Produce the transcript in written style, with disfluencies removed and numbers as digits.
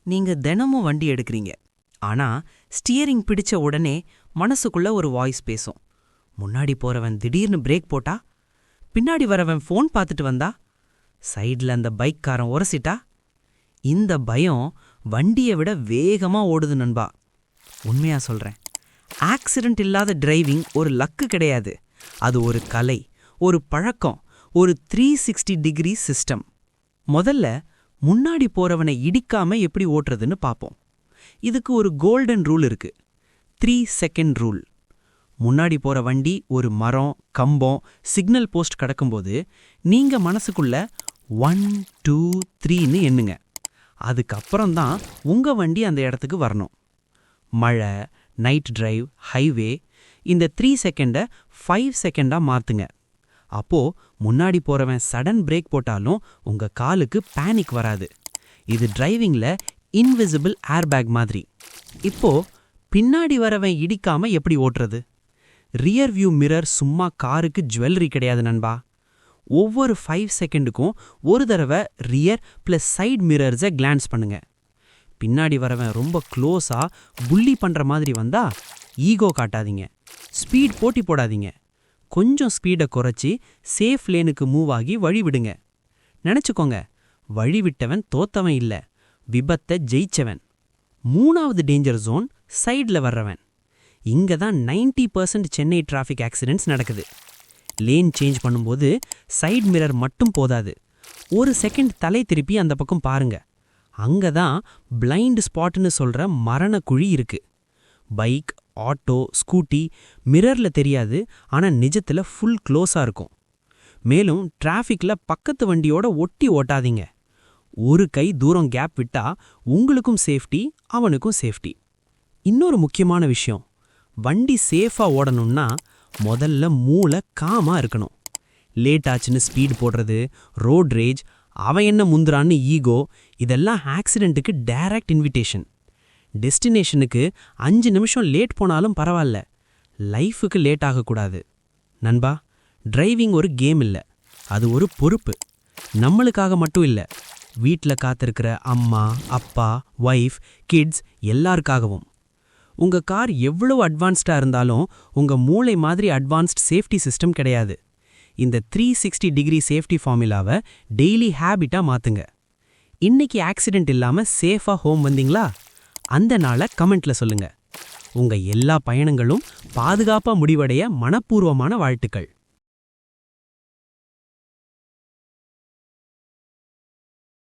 நீங்க தினமும் வண்டி எடுக்கிறீங்க. ஆனா ஸ்டியரிங் பிடிச்ச உடனே மனசுக்குள்ள ஒரு வாய்ஸ் பேசும். முன்னாடி போறவன் திடீர்னு பிரேக் போட்டா, பின்னாடி வரவன் ஃபோன் பார்த்துட்டு வந்தா, சைடுல அந்த பைக்காரன் உரசிட்டா. இந்த பயம் வண்டியை விட வேகமா ஓடுது நண்பா. உண்மையா சொல்றேன், ஆக்சிடென்ட் இல்லாத டிரைவிங் ஒரு லக்கு கிடையாது. அது ஒரு கலை, ஒரு பழக்கம், ஒரு 360 டிகிரி சிஸ்டம். முதல்ல முன்னாடி போறவனை இடிக்காம எப்படி ஓட்டுறதுன்னு பாப்போம். இதுக்கு ஒரு கோல்டன் ரூல் இருக்கு, 3 செகண்ட் ரூல். முன்னாடி போற வண்டி ஒரு மரம், கம்பம், சிக்னல் போஸ்ட் கடக்கும்போது நீங்க மனசுக்குள்ள 1 2 3ன்னு எண்ணுங்க. அதுக்கப்புறம்தான் உங்க வண்டி அந்த இடத்துக்கு வரணும். மழை, நைட் டிரைவ், ஹைவே, இந்த 3 செகண்டை 5 செகண்டா மாத்துங்க. அப்போ முன்னாடி போறவன் சடன் பிரேக் போட்டாலும் உங்க காலுக்கு பேனிக் வராது. இது டிரைவிங்ல இன்விசிபிள் ஏர்பேக் மாதிரி. இப்போ பின்னாடி வரவன் இடிக்காம எப்படி ஓட்டுறது? ரியர் வியூ மிரர் சும்மா காருக்கு ஜுவல்லரி கிடையாது நண்பா. ஒவ்வொரு 5 செகண்டுக்கும் ஒரு தடவை ரியர் பிளஸ் சைட் மிரர்ஸை கிளான்ஸ் பண்ணுங்க. பின்னாடி வரவன் ரொம்ப க்ளோஸா புள்ளி பண்ற மாதிரி வந்தா ஈகோ காட்டாதீங்க. ஸ்பீட் போட்டி போடாதீங்க. கொஞ்சம் ஸ்பீடை குறைச்சி சேஃப் லேனுக்கு மூவ் ஆகி வழி விடுங்க. நினைச்சுக்கோங்க, வழி விட்டவன் தோத்தவன் இல்ல, விபத்தை ஜெயிச்சவன். 3வது டேஞ்சர் ஜோன் சைட்ல வர்றவன். இங்க தான் 90% சென்னை டிராஃபிக் ஆக்சிடென்ட்ஸ் நடக்குது. லேன் சேஞ்ச் பண்ணும்போது சைட் மிரர் மட்டும் போதாது, ஒரு செகண்ட் தலை திருப்பி அந்த பக்கம் பாருங்க. அங்கதான் பிளைண்ட் ஸ்பாட்னு சொல்ற மரண குழி இருக்கு. பைக், ஆட்டோ, ஸ்கூட்டி மிரர்ல தெரியாது, ஆனா நிஜத்துல ஃபுல் க்ளோஸா இருக்கும். மேலும் டிராஃபிக்ல பக்கத்து வண்டியோட ஒட்டி ஓட்டாதீங்க. ஒரு கை தூரம் கேப் விட்டா உங்களுக்கும் சேஃப்டி, அவனுக்கும் சேஃப்டி. இன்னொரு முக்கியமான விஷயம், வண்டி சேஃபா ஓடணும்னா முதல்ல மூளை காமா இருக்கணும். லேட் ஆச்சுன்னு ஸ்பீட் போடுறது, ரோட் ரேஜ், அவன் என்ன முந்துறான்னு ஈகோ, இதெல்லாம் ஆக்சிடென்ட்டுக்கு டைரக்ட் இன்விடேஷன். டெஸ்டினேஷனுக்கு 5 நிமிஷம் லேட் போனாலும் பரவாயில்ல, லைஃபுக்கு லேட் ஆகக்கூடாது. நண்பா, டிரைவிங் ஒரு கேம் இல்லை, அது ஒரு பொறுப்பு. நம்மளுக்காக மட்டும் இல்லை, வீட்டில் காத்திருக்கிற அம்மா, அப்பா, ஒய்ஃப், கிட்ஸ் எல்லாருக்காகவும். உங்க கார் எவ்வளவு அட்வான்ஸ்டா இருந்தாலும் உங்க மூளை மாதிரி அட்வான்ஸ்ட் சேஃப்டி சிஸ்டம் கிடையாது. இந்த 360 டிகிரி சேஃப்டி ஃபார்முலாவை டெய்லி ஹேபிட்டா மாத்துங்க. இன்னைக்கு ஆக்சிடென்ட் இல்லாம சேஃபா ஹோம் வந்தீங்களா? அந்த நாளை கமெண்ட்ல சொல்லுங்க. உங்க எல்லா பயணங்களும் பாதுகாப்பா முடிவடைய மனப்பூர்வமான வாழ்த்துக்கள்.